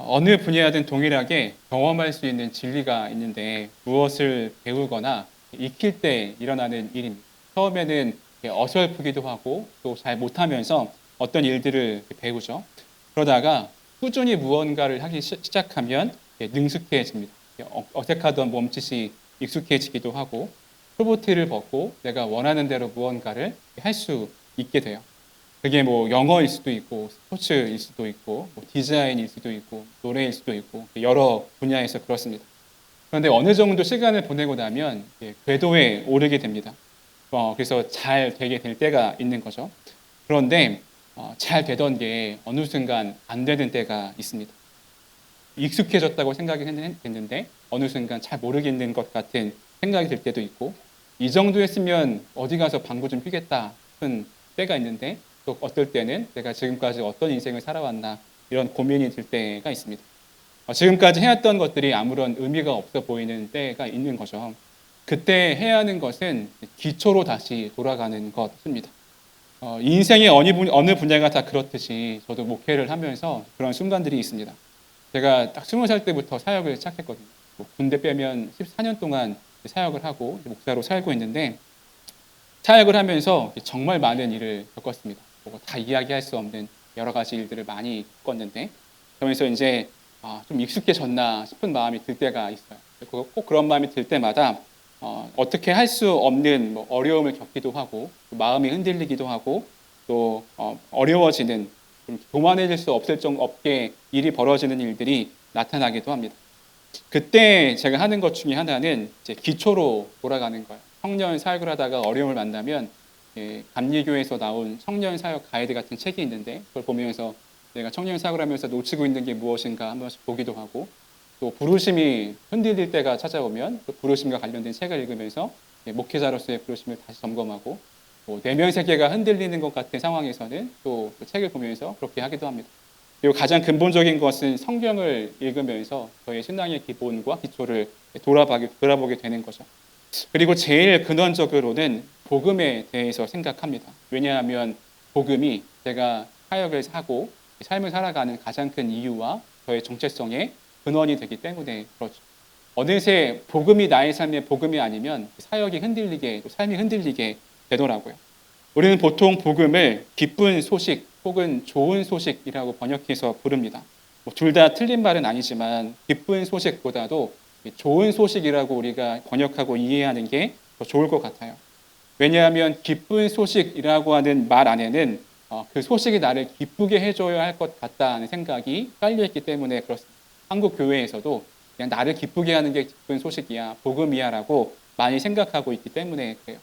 어느 분야든 동일하게 경험할 수 있는 진리가 있는데 무엇을 배우거나 익힐 때 일어나는 일입니다. 처음에는 어설프기도 하고 또 잘 못하면서 어떤 일들을 배우죠. 그러다가 꾸준히 무언가를 하기 시작하면 능숙해집니다. 어색하던 몸짓이 익숙해지기도 하고 프로보티를 벗고 내가 원하는 대로 무언가를 할 수 있게 돼요. 그게 뭐 영어일 수도 있고 스포츠일 수도 있고 뭐 디자인일 수도 있고 노래일 수도 있고 여러 분야에서 그렇습니다. 그런데 어느 정도 시간을 보내고 나면 궤도에 오르게 됩니다. 그래서 잘 되게 될 때가 있는 거죠. 그런데 잘 되던 게 어느 순간 안 되는 때가 있습니다. 익숙해졌다고 생각이 됐는데 어느 순간 잘 모르겠는 것 같은 생각이 들 때도 있고 이 정도 했으면 어디 가서 방구 좀 피겠다 싶은 때가 있는데 또 어떨 때는 내가 지금까지 어떤 인생을 살아왔나 이런 고민이 들 때가 있습니다. 지금까지 해왔던 것들이 아무런 의미가 없어 보이는 때가 있는 거죠. 그때 해야 하는 것은 기초로 다시 돌아가는 것입니다. 인생의 어느 분야가 다 그렇듯이 저도 목회를 하면서 그런 순간들이 있습니다. 제가 딱 20살 때부터 사역을 시작했거든요. 군대 빼면 14년 동안 사역을 하고 목사로 살고 있는데 사역을 하면서 정말 많은 일을 겪었습니다. 다 이야기할 수 없는 여러 가지 일들을 많이 겪었는데 그러면서 이제 좀 익숙해졌나 싶은 마음이 들 때가 있어요. 꼭 그런 마음이 들 때마다 어떻게 할 수 없는 뭐 어려움을 겪기도 하고 마음이 흔들리기도 하고 또 어려워지는 좀 도망칠 수 없게 일이 벌어지는 일들이 나타나기도 합니다. 그때 제가 하는 것 중에 하나는 이제 기초로 돌아가는 거예요. 청년 사역을 하다가 어려움을 만나면 감리교에서 나온 청년 사역 가이드 같은 책이 있는데 그걸 보면서 내가 청년 사역을 하면서 놓치고 있는 게 무엇인가 한 번씩 보기도 하고 또 부르심이 흔들릴 때가 찾아오면 그 부르심과 관련된 책을 읽으면서 목회자로서의 부르심을 다시 점검하고 내면 세계가 흔들리는 것 같은 상황에서는 또 책을 보면서 그렇게 하기도 합니다. 그리고 가장 근본적인 것은 성경을 읽으면서 저의 신앙의 기본과 기초를 돌아보게 되는 거죠. 그리고 제일 근원적으로는 복음에 대해서 생각합니다. 왜냐하면 복음이 제가 사역을 하고 삶을 살아가는 가장 큰 이유와 저의 정체성의 근원이 되기 때문에 그렇죠. 어느새 복음이 나의 삶의 복음이 아니면 사역이 흔들리게, 삶이 흔들리게 되더라고요. 우리는 보통 복음을 기쁜 소식 혹은 좋은 소식이라고 번역해서 부릅니다. 둘 다 틀린 말은 아니지만 기쁜 소식보다도 좋은 소식이라고 우리가 번역하고 이해하는 게 더 좋을 것 같아요. 왜냐하면 기쁜 소식이라고 하는 말 안에는 그 소식이 나를 기쁘게 해줘야 할 것 같다는 생각이 깔려있기 때문에 그렇습니다. 한국 교회에서도 그냥 나를 기쁘게 하는 게 기쁜 소식이야, 복음이야 라고 많이 생각하고 있기 때문에 그래요.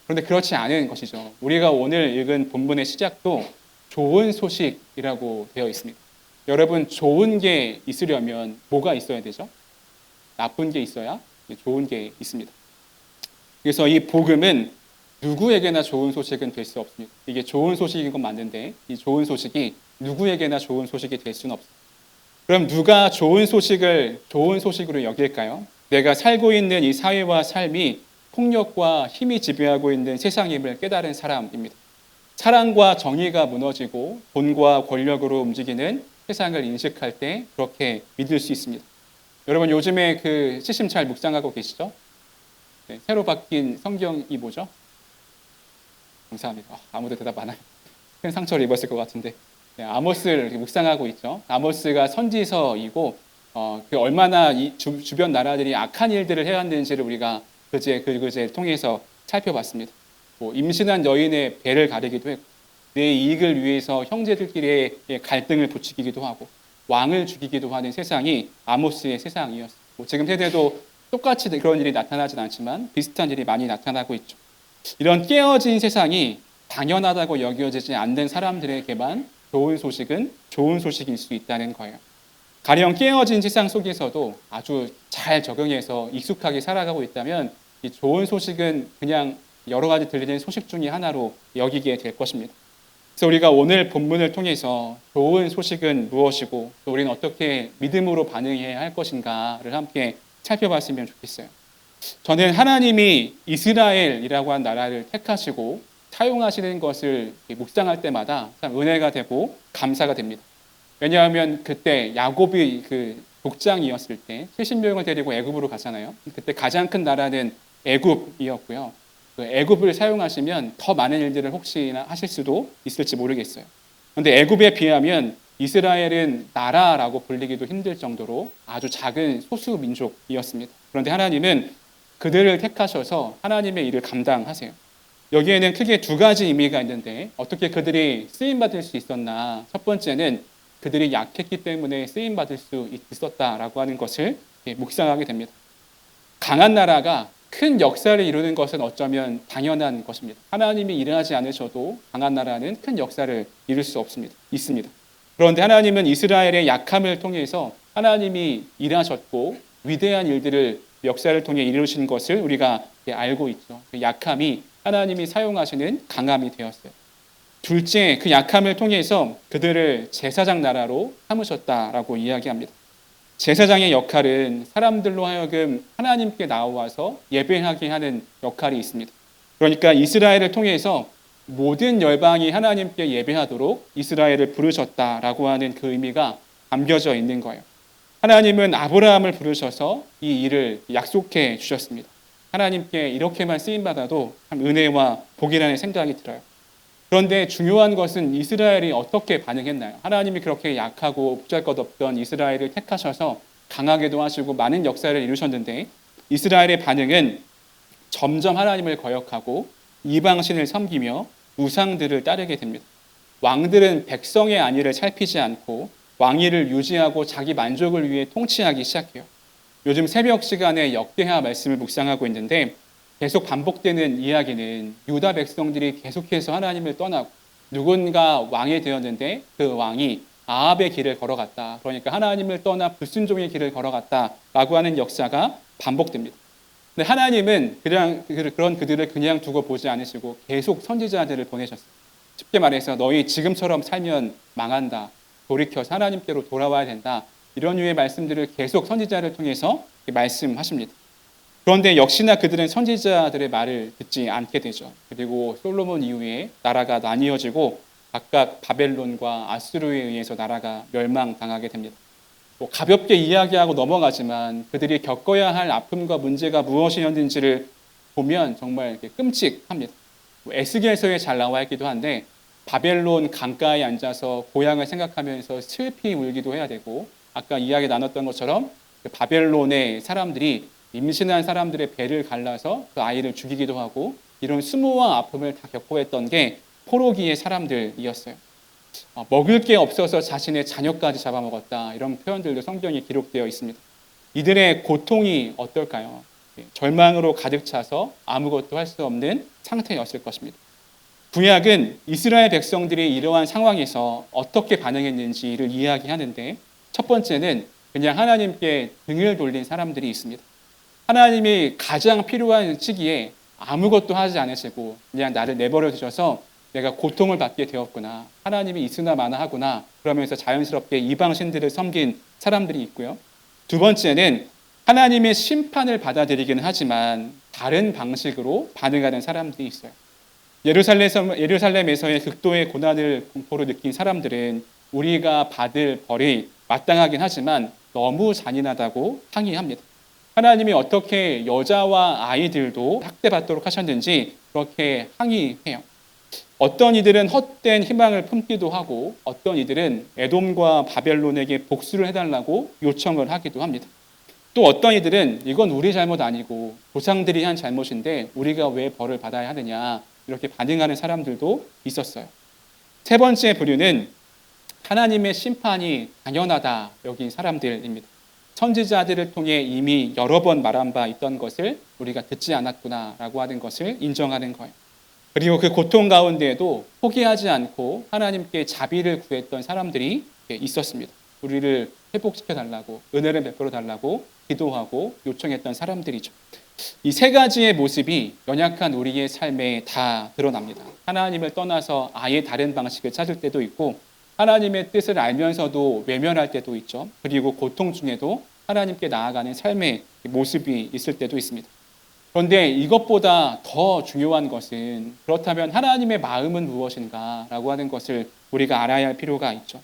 그런데 그렇지 않은 것이죠. 우리가 오늘 읽은 본문의 시작도 좋은 소식이라고 되어 있습니다. 여러분, 좋은 게 있으려면 뭐가 있어야 되죠? 나쁜 게 있어야 좋은 게 있습니다. 그래서 이 복음은 누구에게나 좋은 소식은 될 수 없습니다. 이게 좋은 소식인 건 맞는데 이 좋은 소식이 누구에게나 좋은 소식이 될 수는 없습니다. 그럼 누가 좋은 소식을 좋은 소식으로 여길까요? 내가 살고 있는 이 사회와 삶이 폭력과 힘이 지배하고 있는 세상임을 깨달은 사람입니다. 사랑과 정의가 무너지고 돈과 권력으로 움직이는 세상을 인식할 때 그렇게 믿을 수 있습니다. 여러분 요즘에 그 시심 잘 묵상하고 계시죠? 네, 새로 바뀐 성경이 뭐죠? 감사합니다. 아무도 대답 안 하요. 큰 상처를 입었을 것 같은데 네, 아모스를 묵상하고 있죠. 아모스가 선지서이고 그 얼마나 이 주변 나라들이 악한 일들을 해왔는지를 우리가 그제를 통해서 살펴봤습니다. 임신한 여인의 배를 가리기도 했고 내 이익을 위해서 형제들끼리의 갈등을 부추기기도 하고 왕을 죽이기도 하는 세상이 아모스의 세상이었습니다. 지금 세대도 똑같이 그런 일이 나타나진 않지만 비슷한 일이 많이 나타나고 있죠. 이런 깨어진 세상이 당연하다고 여겨지지 않는 사람들에게만 좋은 소식은 좋은 소식일 수 있다는 거예요. 가령 깨어진 세상 속에서도 아주 잘 적응해서 익숙하게 살아가고 있다면 이 좋은 소식은 그냥 여러 가지 들리는 소식 중에 하나로 여기게 될 것입니다. 그래서 우리가 오늘 본문을 통해서 좋은 소식은 무엇이고 또 우리는 어떻게 믿음으로 반응해야 할 것인가를 함께 살펴봤으면 좋겠어요. 저는 하나님이 이스라엘이라고 한 나라를 택하시고 사용하시는 것을 묵상할 때마다 참 은혜가 되고 감사가 됩니다. 왜냐하면 그때 야곱이 그族장이었을 때 70명을 데리고 애굽으로 가잖아요. 그때 가장 큰 나라는 애굽이었고요. 그 애굽을 사용하시면 더 많은 일들을 혹시나 하실 수도 있을지 모르겠어요. 그런데 애굽에 비하면 이스라엘은 나라라고 불리기도 힘들 정도로 아주 작은 소수 민족이었습니다. 그런데 하나님은 그들을 택하셔서 하나님의 일을 감당하세요. 여기에는 크게 두 가지 의미가 있는데 어떻게 그들이 쓰임받을 수 있었나. 첫 번째는 그들이 약했기 때문에 쓰임받을 수 있었다라고 하는 것을 묵상하게 됩니다. 강한 나라가 큰 역사를 이루는 것은 어쩌면 당연한 것입니다. 하나님이 일하지 않으셔도 강한 나라는 큰 역사를 이룰 수 있습니다. 그런데 하나님은 이스라엘의 약함을 통해서 하나님이 일하셨고 위대한 일들을 역사를 통해 이루신 것을 우리가 알고 있죠. 그 약함이 하나님이 사용하시는 강함이 되었어요. 둘째, 그 약함을 통해서 그들을 제사장 나라로 삼으셨다라고 이야기합니다. 제사장의 역할은 사람들로 하여금 하나님께 나와서 예배하게 하는 역할이 있습니다. 그러니까 이스라엘을 통해서 모든 열방이 하나님께 예배하도록 이스라엘을 부르셨다라고 하는 그 의미가 담겨져 있는 거예요. 하나님은 아브라함을 부르셔서 이 일을 약속해 주셨습니다. 하나님께 이렇게만 쓰임받아도 참 은혜와 복이라는 생각이 들어요. 그런데 중요한 것은 이스라엘이 어떻게 반응했나요? 하나님이 그렇게 약하고 보잘것없던 이스라엘을 택하셔서 강하게도 하시고 많은 역사를 이루셨는데 이스라엘의 반응은 점점 하나님을 거역하고 이방신을 섬기며 우상들을 따르게 됩니다. 왕들은 백성의 안위를 살피지 않고 왕위를 유지하고 자기 만족을 위해 통치하기 시작해요. 요즘 새벽 시간에 역대하 말씀을 묵상하고 있는데 계속 반복되는 이야기는 유다 백성들이 계속해서 하나님을 떠나고 누군가 왕이 되었는데 그 왕이 아합의 길을 걸어갔다. 그러니까 하나님을 떠나 불순종의 길을 걸어갔다라고 하는 역사가 반복됩니다. 근데 하나님은 그런 그들을 그냥 두고 보지 않으시고 계속 선지자들을 보내셨어요. 쉽게 말해서 너희 지금처럼 살면 망한다. 돌이켜서 하나님께로 돌아와야 된다. 이런 류의 말씀들을 계속 선지자를 통해서 말씀하십니다. 그런데 역시나 그들은 선지자들의 말을 듣지 않게 되죠. 그리고 솔로몬 이후에 나라가 나뉘어지고 각각 바벨론과 아수르에 의해서 나라가 멸망당하게 됩니다. 가볍게 이야기하고 넘어가지만 그들이 겪어야 할 아픔과 문제가 무엇이었는지를 보면 정말 끔찍합니다. 에스겔서에 잘 나와 있기도 한데 바벨론 강가에 앉아서 고향을 생각하면서 슬피 울기도 해야 되고 아까 이야기 나눴던 것처럼 바벨론의 사람들이 임신한 사람들의 배를 갈라서 그 아이를 죽이기도 하고 이런 수모와 아픔을 다 겪어했던 게 포로기의 사람들이었어요. 먹을 게 없어서 자신의 자녀까지 잡아먹었다. 이런 표현들도 성경에 기록되어 있습니다. 이들의 고통이 어떨까요? 절망으로 가득 차서 아무것도 할 수 없는 상태였을 것입니다. 구약은 이스라엘 백성들이 이러한 상황에서 어떻게 반응했는지를 이야기하는데 첫 번째는 그냥 하나님께 등을 돌린 사람들이 있습니다. 하나님이 가장 필요한 시기에 아무것도 하지 않으시고 그냥 나를 내버려 두셔서 내가 고통을 받게 되었구나. 하나님이 있으나 마나 하구나. 그러면서 자연스럽게 이방신들을 섬긴 사람들이 있고요. 두 번째는 하나님의 심판을 받아들이기는 하지만 다른 방식으로 반응하는 사람들이 있어요. 예루살렘에서의 극도의 고난을 공포로 느낀 사람들은 우리가 받을 벌이 마땅하긴 하지만 너무 잔인하다고 항의합니다. 하나님이 어떻게 여자와 아이들도 학대받도록 하셨는지 그렇게 항의해요. 어떤 이들은 헛된 희망을 품기도 하고 어떤 이들은 에돔과 바벨론에게 복수를 해달라고 요청을 하기도 합니다. 또 어떤 이들은 이건 우리 잘못 아니고 조상들이 한 잘못인데 우리가 왜 벌을 받아야 하느냐 이렇게 반응하는 사람들도 있었어요. 세 번째 부류는 하나님의 심판이 당연하다 여긴 사람들입니다. 선지자들을 통해 이미 여러 번 말한 바 있던 것을 우리가 듣지 않았구나라고 하는 것을 인정하는 거예요. 그리고 그 고통 가운데에도 포기하지 않고 하나님께 자비를 구했던 사람들이 있었습니다. 우리를 회복시켜 달라고 은혜를 베풀어 달라고 기도하고 요청했던 사람들이죠. 이 세 가지의 모습이 연약한 우리의 삶에 다 드러납니다. 하나님을 떠나서 아예 다른 방식을 찾을 때도 있고 하나님의 뜻을 알면서도 외면할 때도 있죠. 그리고 고통 중에도 하나님께 나아가는 삶의 모습이 있을 때도 있습니다. 그런데 이것보다 더 중요한 것은 그렇다면 하나님의 마음은 무엇인가 라고 하는 것을 우리가 알아야 할 필요가 있죠.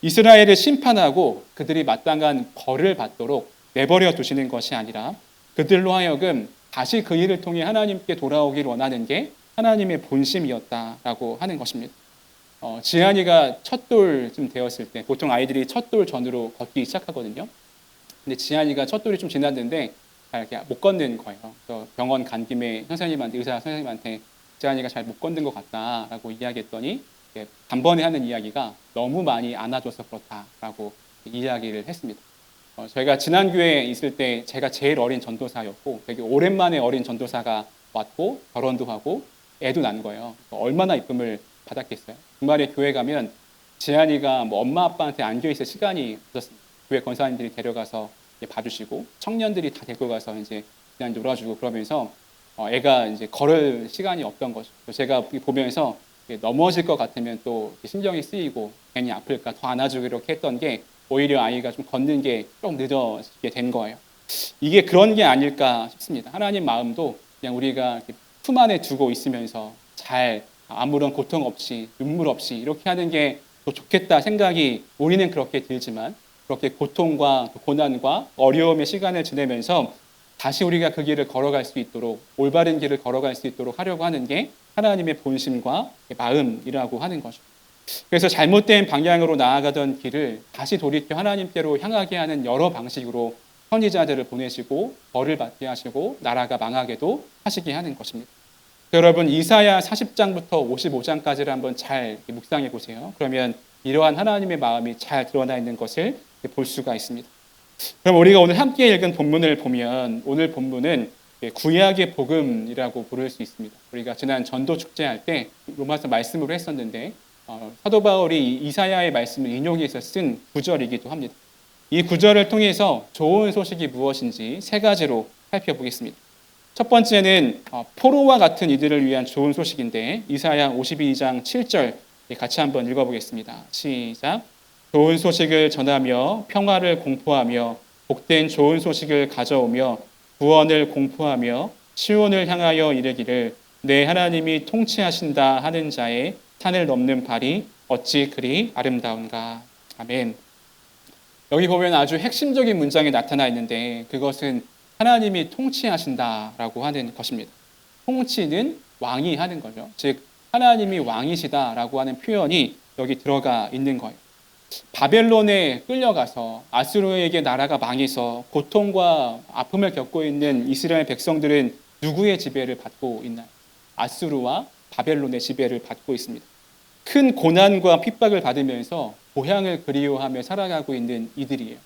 이스라엘을 심판하고 그들이 마땅한 벌을 받도록 내버려 두시는 것이 아니라 그들로 하여금 다시 그 일을 통해 하나님께 돌아오길 원하는 게 하나님의 본심이었다라고 하는 것입니다. 지한이가 첫돌쯤 되었을 때 보통 아이들이 첫돌 전으로 걷기 시작하거든요. 근데 지한이가 첫돌이 좀 지났는데 잘 이렇게 못 걷는 거예요. 그래서 병원 간 김에 의사 선생님한테 지한이가 잘 못 걷는 것 같다라고 이야기했더니 단번에 하는 이야기가 너무 많이 안아줘서 그렇다라고 이야기를 했습니다. 저희가 지난 교회에 있을 때 제가 제일 어린 전도사였고 되게 오랜만에 어린 전도사가 왔고 결혼도 하고 애도 난 거예요. 얼마나 이쁨을 받았겠어요. 주말에 교회 가면 지한이가 뭐 엄마 아빠한테 안겨 있을 시간이 없었습니다. 교회 권사님들이 데려가서 봐주시고 청년들이 다 데리고 가서 이제 그냥 놀아주고 그러면서 애가 이제 걸을 시간이 없던 거죠. 제가 보면서 넘어질 것 같으면 또 신경이 쓰이고 괜히 아플까 더 안아주고 이렇게 했던 게 오히려 아이가 좀 걷는 게 좀 늦어지게 된 거예요. 이게 그런 게 아닐까 싶습니다. 하나님 마음도 그냥 우리가 품 안에 두고 있으면서 잘 아무런 고통 없이 눈물 없이 이렇게 하는 게 더 좋겠다 생각이 우리는 그렇게 들지만 그렇게 고통과 고난과 어려움의 시간을 지내면서 다시 우리가 그 길을 걸어갈 수 있도록 올바른 길을 걸어갈 수 있도록 하려고 하는 게 하나님의 본심과 마음이라고 하는 거죠. 그래서 잘못된 방향으로 나아가던 길을 다시 돌이켜 하나님께로 향하게 하는 여러 방식으로 선지자들을 보내시고 벌을 받게 하시고 나라가 망하게도 하시게 하는 것입니다. 여러분 이사야 40장부터 55장까지를 한번 잘 묵상해 보세요. 그러면 이러한 하나님의 마음이 잘 드러나 있는 것을 볼 수가 있습니다. 그럼 우리가 오늘 함께 읽은 본문을 보면 오늘 본문은 구약의 복음이라고 부를 수 있습니다. 우리가 지난 전도 축제할 때 로마서 말씀으로 했었는데 사도 바울이 이사야의 말씀을 인용해서 쓴 구절이기도 합니다. 이 구절을 통해서 좋은 소식이 무엇인지 세 가지로 살펴보겠습니다. 첫 번째는 포로와 같은 이들을 위한 좋은 소식인데 이사야 52장 7절 같이 한번 읽어보겠습니다. 시작. 좋은 소식을 전하며 평화를 공포하며 복된 좋은 소식을 가져오며 구원을 공포하며 시온을 향하여 이르기를 내 하나님이 통치하신다 하는 자의 산을 넘는 발이 어찌 그리 아름다운가. 아멘. 여기 보면 아주 핵심적인 문장이 나타나 있는데 그것은 하나님이 통치하신다라고 하는 것입니다. 통치는 왕이 하는 거죠. 즉 하나님이 왕이시다라고 하는 표현이 여기 들어가 있는 거예요. 바벨론에 끌려가서 아수르에게 나라가 망해서 고통과 아픔을 겪고 있는 이스라엘 백성들은 누구의 지배를 받고 있나요? 아수르와 바벨론의 지배를 받고 있습니다. 큰 고난과 핍박을 받으면서 고향을 그리워하며 살아가고 있는 이들이에요.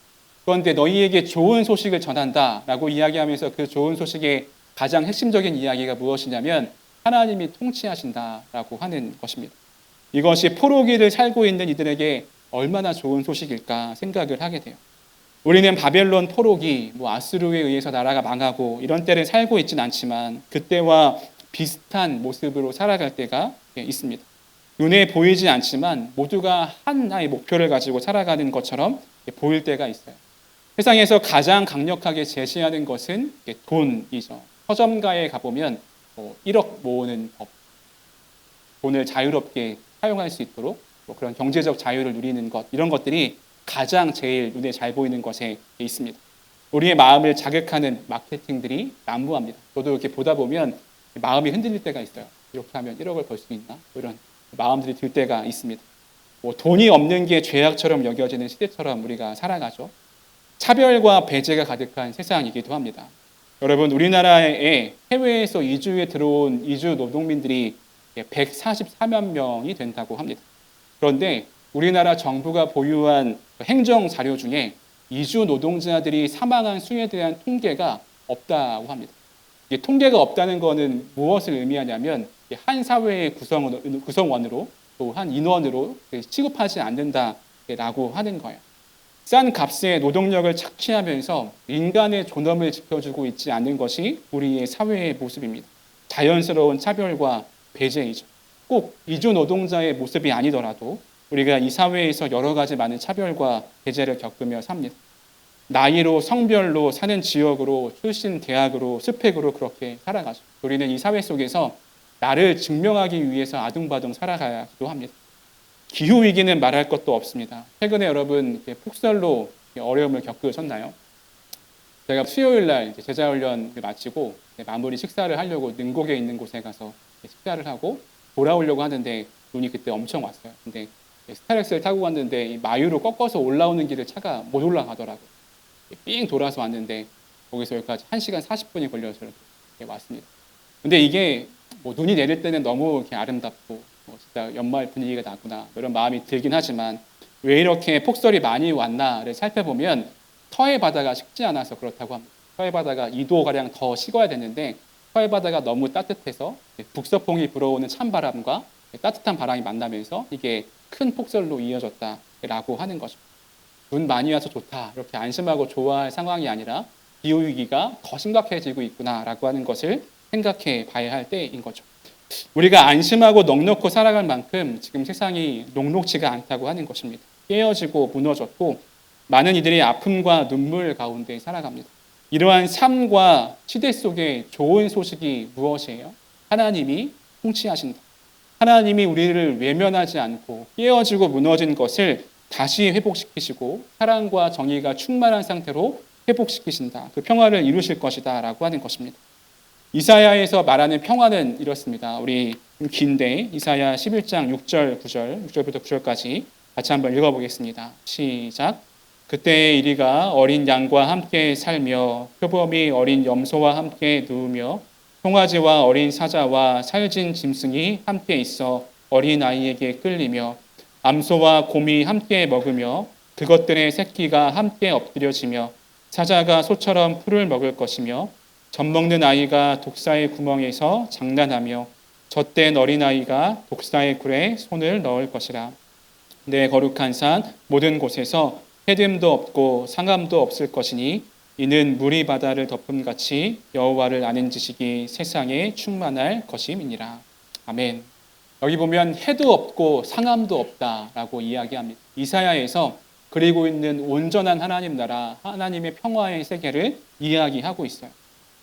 그런데 너희에게 좋은 소식을 전한다라고 이야기하면서 그 좋은 소식의 가장 핵심적인 이야기가 무엇이냐면 하나님이 통치하신다라고 하는 것입니다. 이것이 포로기를 살고 있는 이들에게 얼마나 좋은 소식일까 생각을 하게 돼요. 우리는 바벨론 포로기, 아수르에 의해서 나라가 망하고 이런 때를 살고 있지는 않지만 그때와 비슷한 모습으로 살아갈 때가 있습니다. 눈에 보이지 않지만 모두가 하나의 목표를 가지고 살아가는 것처럼 보일 때가 있어요. 세상에서 가장 강력하게 제시하는 것은 돈이죠. 서점가에 가보면 1억 모으는 법, 돈을 자유롭게 사용할 수 있도록 그런 경제적 자유를 누리는 것, 이런 것들이 가장 제일 눈에 잘 보이는 것에 있습니다. 우리의 마음을 자극하는 마케팅들이 난무합니다. 저도 이렇게 보다 보면 마음이 흔들릴 때가 있어요. 이렇게 하면 1억을 벌 수 있나? 이런 마음들이 들 때가 있습니다. 돈이 없는 게 죄악처럼 여겨지는 시대처럼 우리가 살아가죠. 차별과 배제가 가득한 세상이기도 합니다. 여러분, 우리나라에 해외에서 이주에 들어온 이주 노동민들이 144만 명이 된다고 합니다. 그런데 우리나라 정부가 보유한 행정 자료 중에 이주 노동자들이 사망한 수에 대한 통계가 없다고 합니다. 이게 통계가 없다는 것은 무엇을 의미하냐면 한 사회의 구성원으로 또 한 인원으로 취급하지 않는다라고 하는 거예요. 싼 값에 노동력을 착취하면서 인간의 존엄을 지켜주고 있지 않는 것이 우리의 사회의 모습입니다. 자연스러운 차별과 배제이죠. 꼭 이주 노동자의 모습이 아니더라도 우리가 이 사회에서 여러 가지 많은 차별과 배제를 겪으며 삽니다. 나이로, 성별로, 사는 지역으로, 출신 대학으로, 스펙으로 그렇게 살아가죠. 우리는 이 사회 속에서 나를 증명하기 위해서 아둥바둥 살아가기도 합니다. 기후 위기는 말할 것도 없습니다. 최근에 여러분 폭설로 어려움을 겪으셨나요? 제가 수요일 날 제자훈련을 마치고 마무리 식사를 하려고 능곡에 있는 곳에 가서 식사를 하고 돌아오려고 하는데 눈이 그때 엄청 왔어요. 근데 스타렉스를 타고 갔는데 마유로 꺾어서 올라오는 길을 차가 못 올라가더라고요. 삥 돌아서 왔는데 거기서 여기까지 1시간 40분이 걸려서 이렇게 왔습니다. 근데 이게 뭐 눈이 내릴 때는 너무 이렇게 아름답고 진짜 연말 분위기가 나구나 이런 마음이 들긴 하지만 왜 이렇게 폭설이 많이 왔나를 살펴보면 터의 바다가 식지 않아서 그렇다고 합니다. 터의 바다가 2도가량 더 식어야 되는데 터의 바다가 너무 따뜻해서 북서풍이 불어오는 찬바람과 따뜻한 바람이 만나면서 이게 큰 폭설로 이어졌다라고 하는 거죠. 눈 많이 와서 좋다 이렇게 안심하고 좋아할 상황이 아니라 기후위기가 더 심각해지고 있구나라고 하는 것을 생각해 봐야 할 때인 거죠. 우리가 안심하고 넉넉히 살아갈 만큼 지금 세상이 녹록지가 않다고 하는 것입니다. 깨어지고 무너졌고 많은 이들이 아픔과 눈물 가운데 살아갑니다. 이러한 삶과 시대 속에 좋은 소식이 무엇이에요? 하나님이 통치하신다. 하나님이 우리를 외면하지 않고 깨어지고 무너진 것을 다시 회복시키시고 사랑과 정의가 충만한 상태로 회복시키신다. 그 평화를 이루실 것이다 라고 하는 것입니다. 이사야에서 말하는 평화는 이렇습니다. 우리 긴데 이사야 11장 6절, 9절, 6절부터 9절까지 같이 한번 읽어보겠습니다. 시작. 그때 이리가 어린 양과 함께 살며 표범이 어린 염소와 함께 누우며 송아지와 어린 사자와 살진 짐승이 함께 있어 어린 아이에게 끌리며 암소와 곰이 함께 먹으며 그것들의 새끼가 함께 엎드려지며 사자가 소처럼 풀을 먹을 것이며 젖먹는 아이가 독사의 구멍에서 장난하며 젖된 어린아이가 독사의 굴에 손을 넣을 것이라. 내 거룩한 산 모든 곳에서 해됨도 없고 상함도 없을 것이니 이는 물이 바다를 덮음같이 여호와를 아는 지식이 세상에 충만할 것임이니라. 아멘. 여기 보면 해도 없고 상함도 없다라고 이야기합니다. 이사야에서 그리고 있는 온전한 하나님 나라, 하나님의 평화의 세계를 이야기하고 있어요.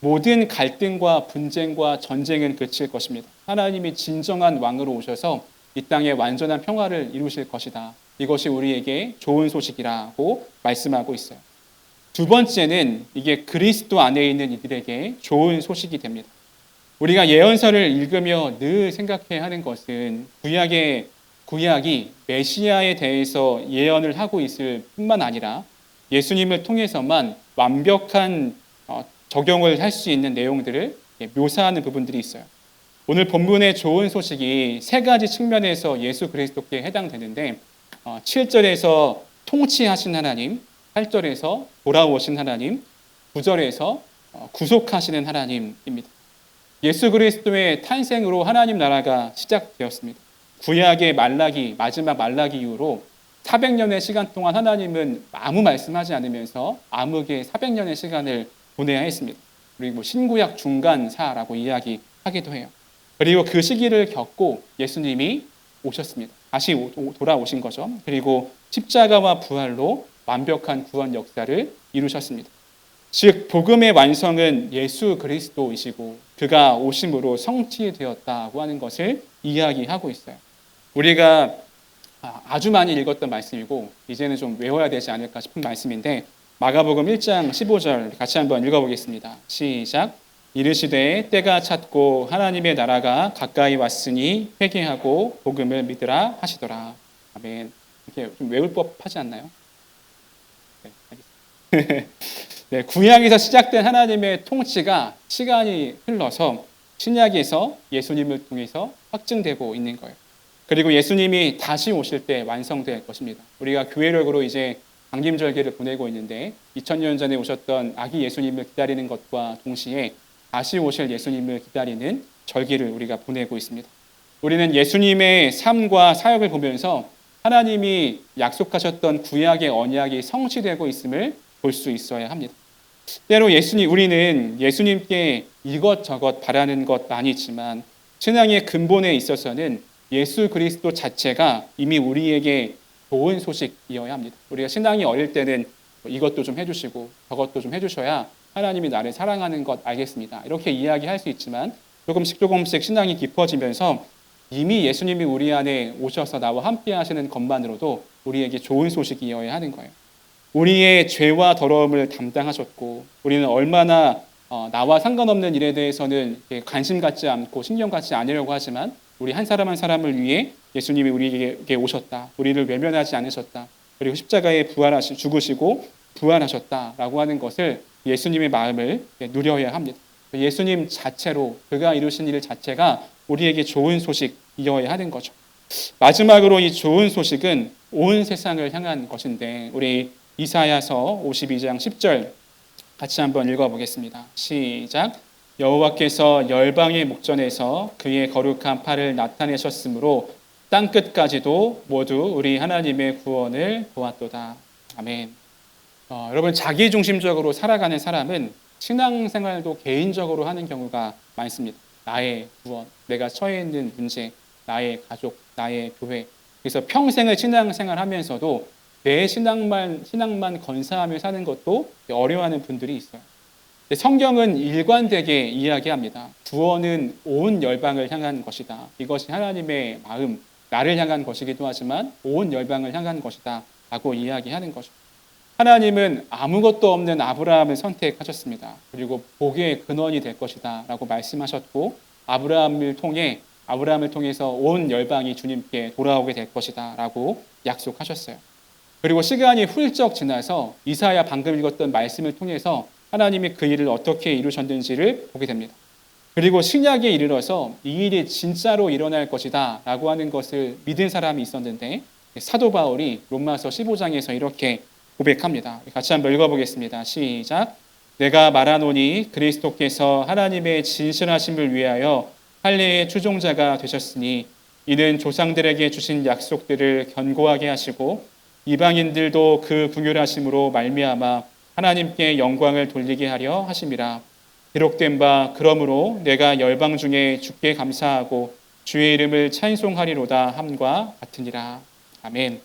모든 갈등과 분쟁과 전쟁은 그칠 것입니다. 하나님이 진정한 왕으로 오셔서 이 땅에 완전한 평화를 이루실 것이다. 이것이 우리에게 좋은 소식이라고 말씀하고 있어요. 두 번째는 이게 그리스도 안에 있는 이들에게 좋은 소식이 됩니다. 우리가 예언서를 읽으며 늘 생각해야 하는 것은 구약이 메시아에 대해서 예언을 하고 있을 뿐만 아니라 예수님을 통해서만 완벽한 적용을 할 수 있는 내용들을 묘사하는 부분들이 있어요. 오늘 본문의 좋은 소식이 세 가지 측면에서 예수 그리스도께 해당되는데 7절에서 통치하신 하나님, 8절에서 돌아오신 하나님, 9절에서 구속하시는 하나님입니다. 예수 그리스도의 탄생으로 하나님 나라가 시작되었습니다. 구약의 마지막 말라기 이후로 400년의 시간 동안 하나님은 아무 말씀하지 않으면서 암흑의 400년의 시간을 보내야 했습니다. 그리고 신구약 중간사라고 이야기하기도 해요. 그리고 그 시기를 겪고 예수님이 오셨습니다. 다시 돌아오신 거죠. 그리고 십자가와 부활로 완벽한 구원 역사를 이루셨습니다. 즉 복음의 완성은 예수 그리스도이시고 그가 오심으로 성취되었다고 하는 것을 이야기하고 있어요. 우리가 아주 많이 읽었던 말씀이고 이제는 좀 외워야 되지 않을까 싶은 말씀인데 마가복음 1장 15절 같이 한번 읽어보겠습니다. 시작. 이르시되 때가 찼고 하나님의 나라가 가까이 왔으니 회개하고 복음을 믿으라 하시더라. 아멘. 이렇게 좀 외울 법하지 않나요? 네, 알겠습니다. 네, 구약에서 시작된 하나님의 통치가 시간이 흘러서 신약에서 예수님을 통해서 확증되고 있는 거예요. 그리고 예수님이 다시 오실 때 완성될 것입니다. 우리가 교회력으로 이제 강림절기를 보내고 있는데 2000년 전에 오셨던 아기 예수님을 기다리는 것과 동시에 다시 오실 예수님을 기다리는 절기를 우리가 보내고 있습니다. 우리는 예수님의 삶과 사역을 보면서 하나님이 약속하셨던 구약의 언약이 성취되고 있음을 볼 수 있어야 합니다. 때로 우리는 예수님께 이것저것 바라는 것 많이 있지만 신앙의 근본에 있어서는 예수 그리스도 자체가 이미 우리에게 좋은 소식이어야 합니다. 우리가 신앙이 어릴 때는 이것도 좀 해주시고 저것도 좀 해주셔야 하나님이 나를 사랑하는 것 알겠습니다. 이렇게 이야기할 수 있지만 조금씩 신앙이 깊어지면서 이미 예수님이 우리 안에 오셔서 나와 함께 하시는 것만으로도 우리에게 좋은 소식이어야 하는 거예요. 우리의 죄와 더러움을 담당하셨고 우리는 얼마나 나와 상관없는 일에 대해서는 관심 갖지 않고 신경 갖지 않으려고 하지만 우리 한 사람 한 사람을 위해 예수님이 우리에게 오셨다. 우리를 외면하지 않으셨다. 그리고 십자가에 죽으시고 부활하셨다라고 하는 것을 예수님의 마음을 누려야 합니다. 예수님 자체로 그가 이루신 일 자체가 우리에게 좋은 소식이어야 하는 거죠. 마지막으로 이 좋은 소식은 온 세상을 향한 것인데 우리 이사야서 52장 10절 같이 한번 읽어보겠습니다. 시작. 여호와께서 열방의 목전에서 그의 거룩한 팔을 나타내셨으므로 땅끝까지도 모두 우리 하나님의 구원을 보았도다. 아멘. 여러분 자기중심적으로 살아가는 사람은 신앙생활도 개인적으로 하는 경우가 많습니다. 나의 구원, 내가 처해 있는 문제, 나의 가족, 나의 교회. 그래서 평생을 신앙생활하면서도 내 신앙만 건사하며 사는 것도 어려워하는 분들이 있어요. 성경은 일관되게 이야기합니다. 구원은 온 열방을 향한 것이다. 이것이 하나님의 마음, 나를 향한 것이기도 하지만 온 열방을 향한 것이다 라고 이야기하는 거죠. 하나님은 아무것도 없는 아브라함을 선택하셨습니다. 그리고 복의 근원이 될 것이다 라고 말씀하셨고 아브라함을 통해서 온 열방이 주님께 돌아오게 될 것이다 라고 약속하셨어요. 그리고 시간이 훌쩍 지나서 이사야 방금 읽었던 말씀을 통해서 하나님이 그 일을 어떻게 이루셨는지를 보게 됩니다. 그리고 신약에 이르러서 이 일이 진짜로 일어날 것이다 라고 하는 것을 믿은 사람이 있었는데 사도 바울이 로마서 15장에서 이렇게 고백합니다. 같이 한번 읽어보겠습니다. 시작. 내가 말하노니 그리스도께서 하나님의 진실하심을 위하여 할례의 추종자가 되셨으니 이는 조상들에게 주신 약속들을 견고하게 하시고 이방인들도 그 긍휼하심으로 말미암아 하나님께 영광을 돌리게 하려 하심이라. 기록된 바 그러므로 내가 열방 중에 주께 감사하고 주의 이름을 찬송하리로다 함과 같으니라. 아멘.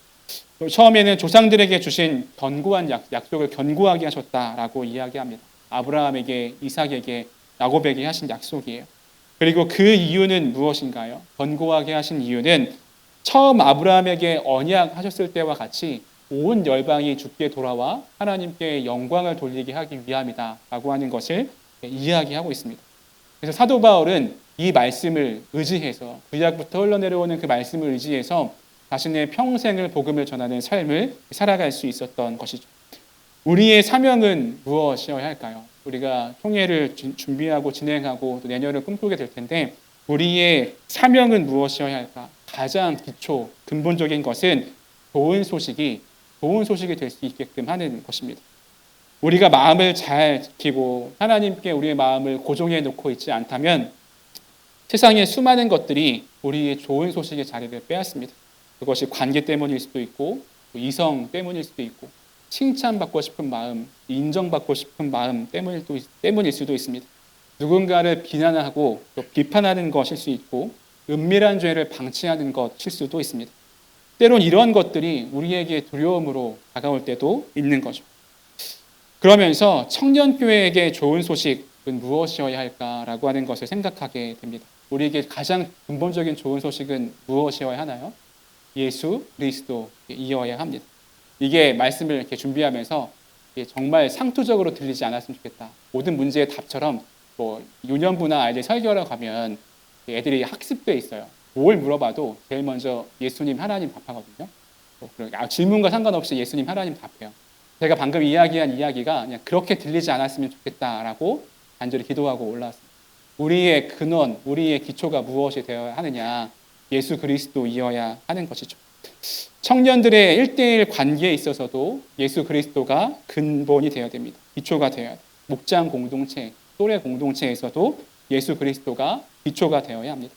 처음에는 조상들에게 주신 견고한 약속을 견고하게 하셨다라고 이야기합니다. 아브라함에게, 이삭에게, 야곱에게 하신 약속이에요. 그리고 그 이유는 무엇인가요? 견고하게 하신 이유는 처음 아브라함에게 언약하셨을 때와 같이 온 열방이 주께 돌아와 하나님께 영광을 돌리게 하기 위함이다라고 하는 것을 이야기하고 있습니다. 그래서 사도 바울은 이 말씀을 의지해서 구약부터 흘러내려오는 그 말씀을 의지해서 자신의 평생을 복음을 전하는 삶을 살아갈 수 있었던 것이죠. 우리의 사명은 무엇이어야 할까요? 우리가 총회를 준비하고 진행하고 또 내년을 꿈꾸게 될 텐데 우리의 사명은 무엇이어야 할까? 가장 기초, 근본적인 것은 좋은 소식이 될 수 있게끔 하는 것입니다. 우리가 마음을 잘 지키고 하나님께 우리의 마음을 고정해 놓고 있지 않다면 세상의 수많은 것들이 우리의 좋은 소식의 자리를 빼앗습니다. 그것이 관계 때문일 수도 있고 이성 때문일 수도 있고 칭찬받고 싶은 마음, 인정받고 싶은 마음 때문일 수도 있습니다. 누군가를 비난하고 또 비판하는 것일 수 있고 은밀한 죄를 방치하는 것일 수도 있습니다. 때론 이런 것들이 우리에게 두려움으로 다가올 때도 있는 거죠. 그러면서 청년교회에게 좋은 소식은 무엇이어야 할까라고 하는 것을 생각하게 됩니다. 우리에게 가장 근본적인 좋은 소식은 무엇이어야 하나요? 예수 그리스도이어야 합니다. 이게 말씀을 이렇게 준비하면서 정말 상투적으로 들리지 않았으면 좋겠다. 모든 문제의 답처럼 유년부나 아이들 설교하러 가면 애들이 학습돼 있어요. 뭘 물어봐도 제일 먼저 예수님 하나님 답하거든요. 질문과 상관없이 예수님 하나님 답해요. 제가 방금 이야기한 이야기가 그냥 그렇게 들리지 않았으면 좋겠다라고 간절히 기도하고 올라왔습니다. 우리의 근원, 우리의 기초가 무엇이 되어야 하느냐? 예수 그리스도이어야 하는 것이죠. 청년들의 1:1 관계에 있어서도 예수 그리스도가 근본이 되어야 됩니다. 기초가 되어야 돼요. 목장 공동체, 또래 공동체에서도 예수 그리스도가 기초가 되어야 합니다.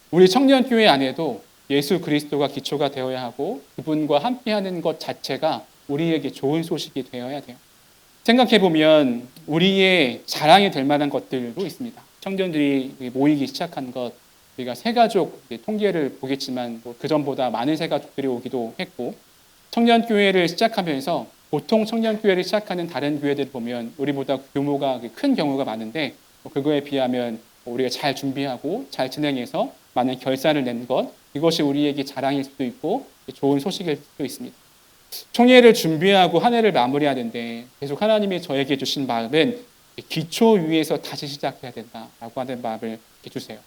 우리 청년교회 안에도 예수 그리스도가 기초가 되어야 하고 그분과 함께하는 것 자체가 우리에게 좋은 소식이 되어야 돼요. 생각해보면 우리의 자랑이 될 만한 것들도 있습니다. 청년들이 모이기 시작한 것, 우리가 새가족 통계를 보겠지만 그 전보다 많은 새가족들이 오기도 했고 청년교회를 시작하면서 보통 청년교회를 시작하는 다른 교회들을 보면 우리보다 규모가 큰 경우가 많은데 그거에 비하면 우리가 잘 준비하고 잘 진행해서 많은 결산을 낸 것, 이것이 우리에게 자랑일 수도 있고 좋은 소식일 수도 있습니다. 총회를 준비하고 한 해를 마무리하는데 계속 하나님이 저에게 주신 마음은 기초 위에서 다시 시작해야 된다라고 하는 마음을 주세요.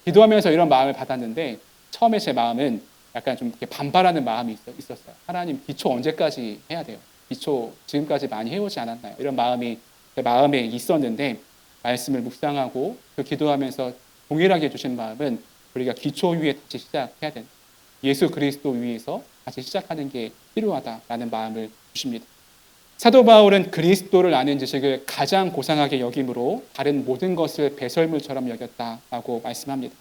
기도하면서 이런 마음을 받았는데 처음에 제 마음은 약간 좀 이렇게 반발하는 마음이 있었어요. 하나님, 기초 언제까지 해야 돼요? 기초 지금까지 많이 해오지 않았나요? 이런 마음이 제 마음에 있었는데 말씀을 묵상하고 그 기도하면서 동일하게 주신 마음은 우리가 기초 위에 다시 시작해야 된다. 예수 그리스도 위에서 다시 시작하는 게 필요하다라는 마음을 주십니다. 사도 바울은 그리스도를 아는 지식을 가장 고상하게 여김으로 다른 모든 것을 배설물처럼 여겼다라고 말씀합니다.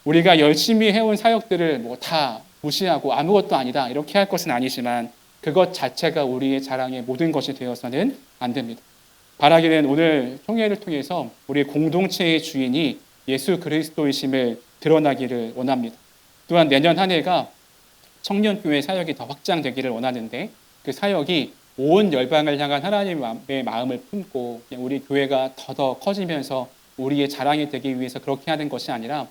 우리가 열심히 해온 사역들을 뭐 다 무시하고 아무것도 아니다 이렇게 할 것은 아니지만 그것 자체가 우리의 자랑의 모든 것이 되어서는 안 됩니다. 바라기는 오늘 총회를 통해서 우리 공동체의 주인이 예수 그리스도이심을 드러나기를 원합니다. 또한 내년 한 해가 청년교회 사역이 더 확장되기를 원하는데 그 사역이 온 열방을 향한 하나님의 마음을 품고 우리 교회가 더 커지면서 우리의 자랑이 되기 위해서 그렇게 하는 것이 아니라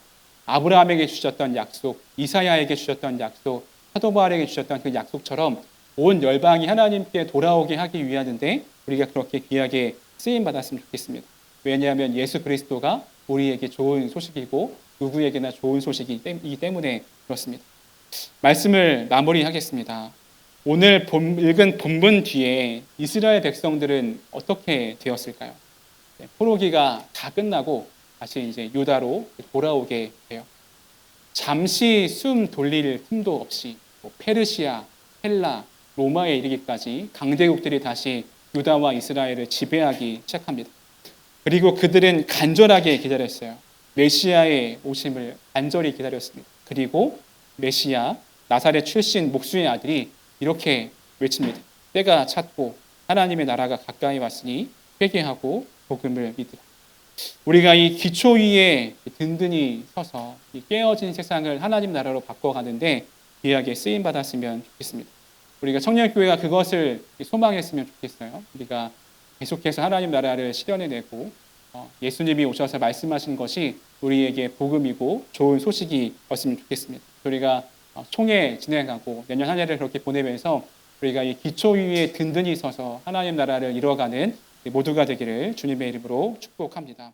아브라함에게 주셨던 약속, 이사야에게 주셨던 약속, 사도 바울에게 주셨던 그 약속처럼 온 열방이 하나님께 돌아오게 하기 위하는데 우리가 그렇게 귀하게 쓰임 받았으면 좋겠습니다. 왜냐하면 예수 그리스도가 우리에게 좋은 소식이고 누구에게나 좋은 소식이기 때문에 그렇습니다. 말씀을 마무리하겠습니다. 오늘 읽은 본문 뒤에 이스라엘 백성들은 어떻게 되었을까요? 포로기가 다 끝나고 다시 이제 유다로 돌아오게 돼요. 잠시 숨 돌릴 틈도 없이 페르시아, 헬라, 로마에 이르기까지 강대국들이 다시 유다와 이스라엘을 지배하기 시작합니다. 그리고 그들은 간절하게 기다렸어요. 메시아의 오심을 간절히 기다렸습니다. 그리고 메시아, 나사렛 출신 목수의 아들이 이렇게 외칩니다. 때가 찼고 하나님의 나라가 가까이 왔으니 회개하고 복음을 믿으라. 우리가 이 기초 위에 든든히 서서 이 깨어진 세상을 하나님 나라로 바꿔가는데 귀하게 쓰임 받았으면 좋겠습니다. 우리가 청년교회가 그것을 소망했으면 좋겠어요. 우리가 계속해서 하나님 나라를 실현해내고 예수님이 오셔서 말씀하신 것이 우리에게 복음이고 좋은 소식이었으면 좋겠습니다. 우리가 총회 진행하고 내년 한 해를 그렇게 보내면서 우리가 이 기초 위에 든든히 서서 하나님 나라를 이뤄가는 모두가 되기를 주님의 이름으로 축복합니다.